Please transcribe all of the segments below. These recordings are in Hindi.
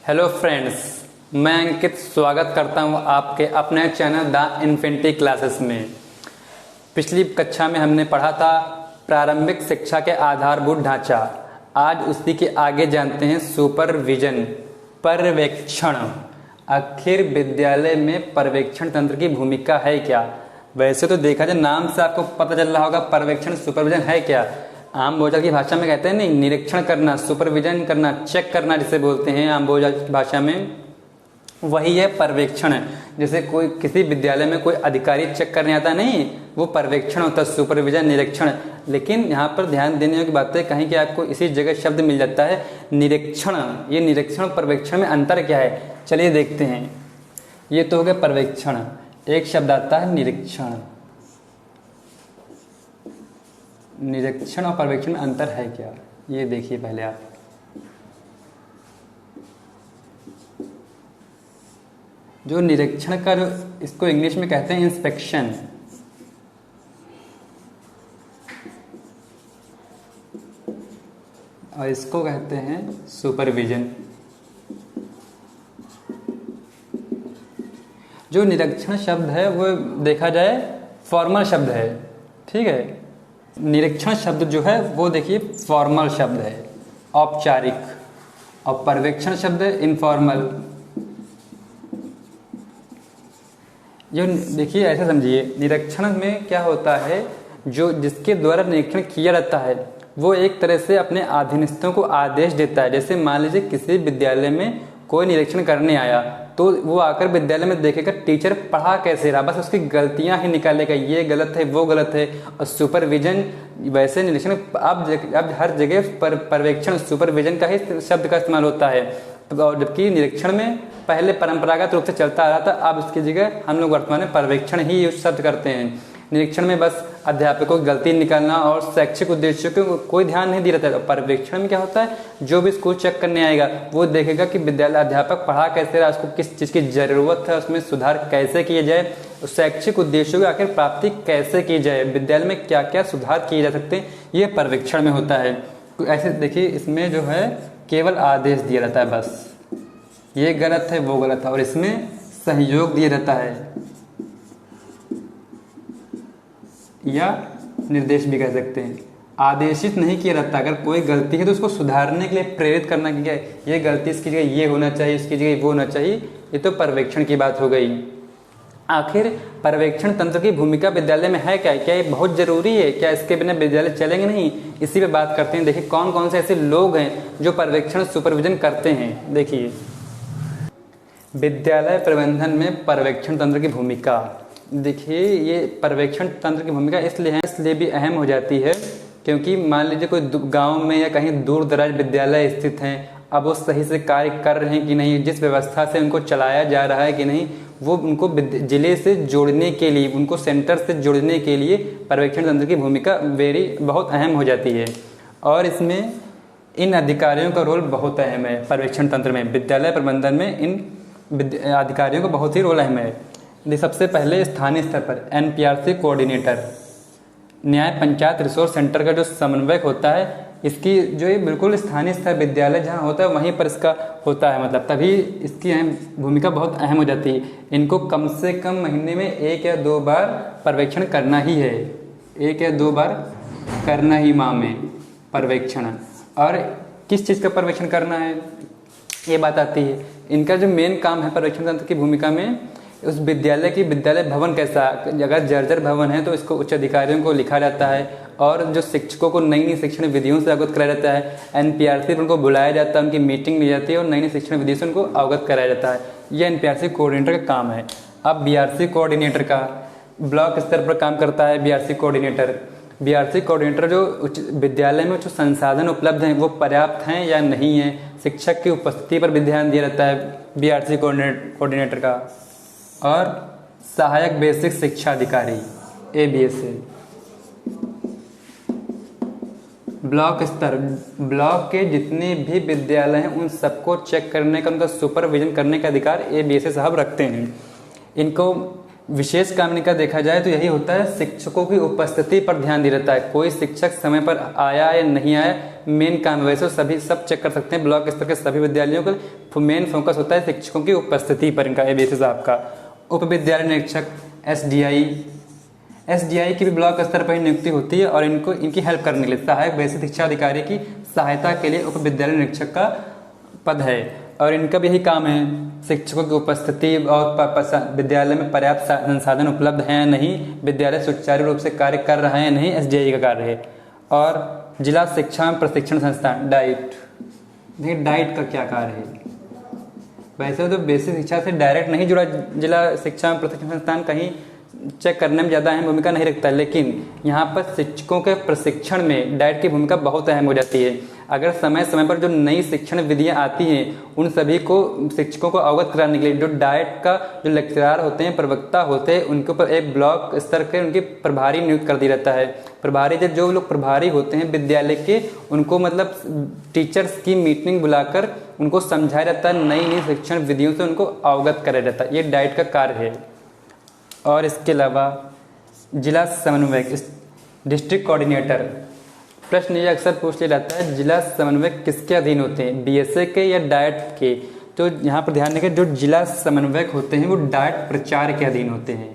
हेलो फ्रेंड्स, मैं अंकित स्वागत करता हूं आपके अपने चैनल द इन्फिनिटी क्लासेस में। पिछली कक्षा में हमने पढ़ा था प्रारंभिक शिक्षा के आधारभूत ढांचा। आज उसी के आगे जानते हैं सुपरविजन, पर्यवेक्षण। आखिर विद्यालय में पर्यवेक्षण तंत्र की भूमिका है क्या? वैसे तो देखा जाए नाम से आपको पता चल रहा होगा पर्यवेक्षण सुपरविजन है क्या। आम बोलचाल की भाषा में कहते हैं नहीं, निरीक्षण करना, सुपरविजन करना, चेक करना जिसे बोलते हैं आम बोलचाल की भाषा में, वही है पर्यवेक्षण। जैसे कोई किसी विद्यालय में कोई अधिकारी चेक करने आता नहीं, वो पर्यवेक्षण होता है, सुपरविजन, निरीक्षण। लेकिन यहाँ पर ध्यान देने की बात है, कहीं कि आपको इसी जगह शब्द मिल जाता है निरीक्षण। ये निरीक्षण और पर्यवेक्षण में अंतर क्या है, चलिए देखते हैं। ये तो हो गया पर्यवेक्षण, एक शब्द आता है निरीक्षण। निरीक्षण और पर्यवेक्षण में अंतर है क्या, ये देखिए पहले आप। जो निरीक्षण का जो इसको इंग्लिश में कहते हैं इंस्पेक्शन, और इसको कहते हैं सुपरविजन। जो निरीक्षण शब्द है वो देखा जाए फॉर्मल शब्द है, ठीक है। निरीक्षण शब्द जो है वो देखिए फॉर्मल शब्द है, औपचारिक, और पर्यवेक्षण शब्द है इनफॉर्मल। जो देखिए ऐसे समझिए, निरीक्षण में क्या होता है, जो जिसके द्वारा निरीक्षण किया जाता है वो एक तरह से अपने अधीनस्थों को आदेश देता है। जैसे मान लीजिए किसी विद्यालय में कोई निरीक्षण करने आया, तो वो आकर विद्यालय में देखेगा टीचर पढ़ा कैसे रहा, बस उसकी गलतियां ही निकालेगा, ये गलत है वो गलत है। और सुपरविजन वैसे निरीक्षण अब हर जगह पर्यवेक्षण सुपरविजन का ही शब्द का इस्तेमाल होता है। और जबकि निरीक्षण में पहले परंपरागत रूप से चलता आ रहा था, अब इसकी जगह हम लोग वर्तमान में पर्यवेक्षण ही यूज शब्द करते हैं। निरीक्षण में बस अध्यापकों की गलती निकालना और शैक्षिक उद्देश्यों को कोई ध्यान नहीं दिया जाता है। पर्यवेक्षण में क्या होता है, जो भी स्कूल चेक करने आएगा वो देखेगा कि विद्यालय अध्यापक पढ़ा कैसे रहा, उसको किस चीज़ की जरूरत है, उसमें सुधार कैसे किया जाए, शैक्षिक उद्देश्यों की आखिर प्राप्ति कैसे की जाए, विद्यालय में क्या क्या सुधार किए जा सकते हैं, ये पर्यवेक्षण में होता है। ऐसे देखिए इसमें जो है केवल आदेश दिया जाता है, बस ये गलत है वो गलत है, और इसमें सहयोग दिया जाता है या निर्देश भी कह सकते हैं। आदेशित नहीं किया जाता, अगर कोई गलती है तो उसको सुधारने के लिए प्रेरित करना कि ये गलती इसकी जगह ये होना चाहिए, इसकी जगह वो होना चाहिए। ये तो पर्यवेक्षण की बात हो गई। आखिर पर्यवेक्षण तंत्र की भूमिका विद्यालय में है क्या ये बहुत जरूरी है क्या, इसके बिना विद्यालय चलेंगे नहीं, इसी पे बात करते हैं। देखिए कौन कौन से ऐसे लोग हैं जो पर्यवेक्षण सुपरविजन करते हैं। देखिए विद्यालय प्रबंधन में पर्यवेक्षण तंत्र की भूमिका, देखिए ये पर्यवेक्षण तंत्र की भूमिका इसलिए भी अहम हो जाती है क्योंकि मान लीजिए कोई गांव में या कहीं दूर दराज विद्यालय स्थित हैं, अब वो सही से कार्य कर रहे हैं कि नहीं, जिस व्यवस्था से उनको चलाया जा रहा है कि नहीं, वो उनको जिले से जोड़ने के लिए, उनको सेंटर से जोड़ने के लिए पर्यवेक्षण तंत्र की भूमिका बहुत अहम हो जाती है। और इसमें इन अधिकारियों का रोल बहुत अहम है। पर्यवेक्षण तंत्र में विद्यालय प्रबंधन में इन अधिकारियों का बहुत ही रोल अहम है। सबसे पहले स्थानीय स्तर पर NPRC कोऑर्डिनेटर, न्याय पंचायत रिसोर्स सेंटर का जो समन्वयक होता है, इसकी जो ये बिल्कुल स्थानीय स्तर विद्यालय जहाँ होता है वहीं पर इसका होता है, मतलब तभी इसकी भूमिका बहुत अहम हो जाती है। इनको कम से कम महीने में 1 या 2 बार पर्यवेक्षण करना ही है, 1 या 2 बार करना ही माह में पर्यवेक्षण। और किस चीज़ का पर्यवेक्षण करना है ये बात आती है। इनका जो मेन काम है पर्यवेक्षण तंत्र की भूमिका में, उस विद्यालय की विद्यालय भवन कैसा, अगर जर्जर भवन है तो इसको उच्च अधिकारियों को लिखा जाता है, और जो शिक्षकों को नई नई शिक्षण विधियों से अवगत कराया जाता है। NPRC पर उनको बुलाया जाता है, उनकी मीटिंग ली जाती है और नई नई शिक्षण विधियों से उनको अवगत कराया जाता है। ये NPRC कोऑर्डिनेटर का काम है। अब BRC कोऑर्डिनेटर का ब्लॉक स्तर पर काम करता है। BRC कोऑर्डिनेटर जो विद्यालय में जो संसाधन उपलब्ध हैं वो पर्याप्त हैं या नहीं है, शिक्षक की उपस्थिति पर भी ध्यान दिया जाता है BRC कोऑर्डिनेटर का। और सहायक बेसिक शिक्षा अधिकारी ABSA, ब्लॉक स्तर, ब्लॉक के जितने भी विद्यालय हैं उन सबको चेक करने का, उनका सुपरविजन करने का अधिकार ABSA साहब रखते हैं। इनको विशेष काम इनका देखा जाए तो यही होता है, शिक्षकों की उपस्थिति पर ध्यान दिया जाता है। कोई शिक्षक समय पर आया या नहीं आया, मेन काम। वैसे सब चेक कर सकते हैं ब्लॉक स्तर के सभी विद्यालयों को, मेन फोकस होता है शिक्षकों की उपस्थिति पर इनका बेसिस आपका। उप विद्यालय निरीक्षक एसडीआई की भी ब्लॉक स्तर पर नियुक्ति होती है और इनकी हेल्प करने के लिए सहायक बेसिक शिक्षा अधिकारी की सहायता के लिए उप विद्यालय निरीक्षक का पद है और इनका भी यही काम है शिक्षकों की उपस्थिति और विद्यालय में पर्याप्त संसाधन उपलब्ध हैं नहीं, विद्यालय सुचारू रूप से कार्य कर रहे हैं नहीं, एसडीआई का कार्य है। और जिला शिक्षा प्रशिक्षण संस्थान डाइट, देखिए डाइट का क्या कार्य है। वैसे तो बेसिक शिक्षा से डायरेक्ट नहीं जुड़ा जिला शिक्षा प्रशिक्षण संस्थान, कहीं चेक करने में ज़्यादा अहम भूमिका नहीं रखता, लेकिन यहाँ पर शिक्षकों के प्रशिक्षण में डाइट की भूमिका बहुत अहम हो जाती है। अगर समय समय पर जो नई शिक्षण विधियाँ आती हैं उन सभी को शिक्षकों को अवगत कराने के लिए जो डाइट का जो लेक्चरार होते हैं, प्रवक्ता होते हैं, उनके ऊपर एक ब्लॉक स्तर के उनकी प्रभारी नियुक्त कर दिया जाता है। प्रभारी जो लोग प्रभारी होते हैं विद्यालय के, उनको मतलब टीचर्स की मीटिंग बुलाकर उनको समझाया जाता है, नई नई शिक्षण विधियों से उनको अवगत कराया जाता है। ये डाइट का कार्य है। और इसके अलावा जिला समन्वयक डिस्ट्रिक्ट कोऑर्डिनेटर, प्रश्न ये अक्सर पूछ लिया जाता है जिला समन्वयक किसके अधीन होते हैं, बीएसए के या डाइट के। तो यहाँ पर ध्यान रखें जो जिला समन्वयक होते हैं वो डाइट प्रचार के अधीन होते हैं,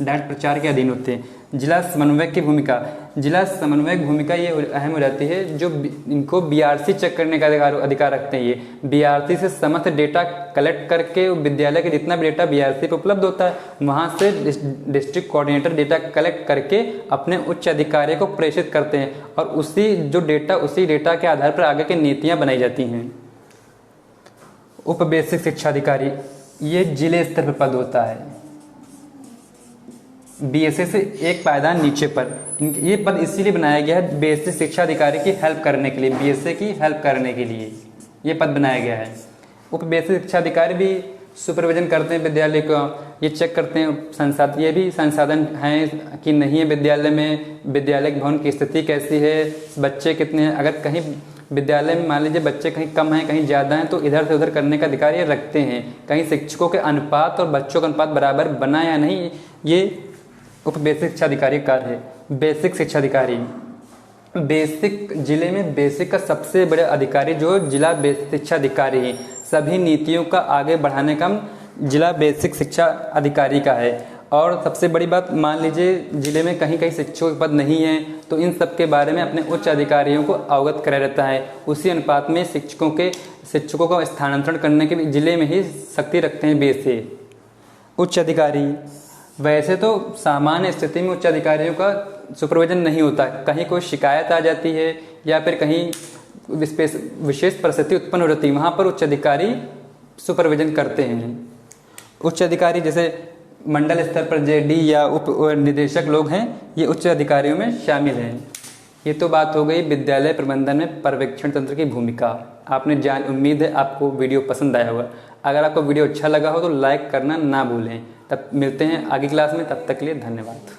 डाइट प्रचार के अधीन होते हैं। जिला समन्वयक की भूमिका ये अहम हो जाती है जो इनको बीआरसी चेक करने का अधिकार रखते हैं। ये बीआरसी से समस्त डेटा कलेक्ट करके विद्यालय के जितना भी डेटा बीआरसी पे उपलब्ध होता है वहाँ से डिस्ट्रिक्ट कोऑर्डिनेटर डेटा कलेक्ट करके अपने उच्च अधिकारी को प्रेषित करते हैं और उसी डेटा के आधार पर आगे की नीतियाँ बनाई जाती हैं। उप बेसिक शिक्षा अधिकारी, ये जिले स्तर पर पद होता है, बीएसए से एक पायदान नीचे पर। ये पद इसीलिए बनाया गया है बेसिक शिक्षा अधिकारी की हेल्प करने के लिए, बीएसए की हेल्प करने के लिए ये पद बनाया गया है। उप बेसिक शिक्षा अधिकारी भी सुपरविजन करते हैं विद्यालय को, ये चेक करते हैं ये भी संसाधन हैं कि नहीं है विद्यालय में, विद्यालय के भवन की स्थिति कैसी है, बच्चे कितने हैं। अगर कहीं विद्यालय में मान लीजिए बच्चे कहीं कम हैं कहीं ज़्यादा हैं तो इधर से उधर करने का अधिकार ये रखते हैं। कहीं शिक्षकों के अनुपात और बच्चों का अनुपात बराबर बना या नहीं, ये उप बेसिक शिक्षा अधिकारी कार्य है। बेसिक शिक्षा अधिकारी, बेसिक जिले में बेसिक का सबसे बड़े अधिकारी जो जिला बेसिक शिक्षा अधिकारी है, सभी नीतियों का आगे बढ़ाने का जिला बेसिक शिक्षा अधिकारी का है। और सबसे बड़ी बात, मान लीजिए जिले में कहीं कहीं शिक्षकों के पद नहीं है तो इन सब के बारे में अपने उच्च अधिकारियों को अवगत कराया जाता है। उसी अनुपात में शिक्षकों को स्थानांतरण करने के जिले में ही शक्ति रखते हैं बेसे। उच्च अधिकारी, वैसे तो सामान्य स्थिति में उच्च अधिकारियों का सुपरविजन नहीं होता, कहीं कोई शिकायत आ जाती है या फिर कहीं विशेष परिस्थिति उत्पन्न हो जाती है, वहाँ पर उच्च अधिकारी सुपरविजन करते हैं। उच्च अधिकारी जैसे मंडल स्तर पर जेडी या उप निदेशक लोग हैं, ये उच्च अधिकारियों में शामिल हैं। ये तो बात हो गई विद्यालय प्रबंधन में पर्यवेक्षण तंत्र की भूमिका। उम्मीद है आपको वीडियो पसंद आया होगा। अगर आपको वीडियो अच्छा लगा हो तो लाइक करना ना भूलें। तब मिलते हैं आगे क्लास में, तब तक के लिए धन्यवाद।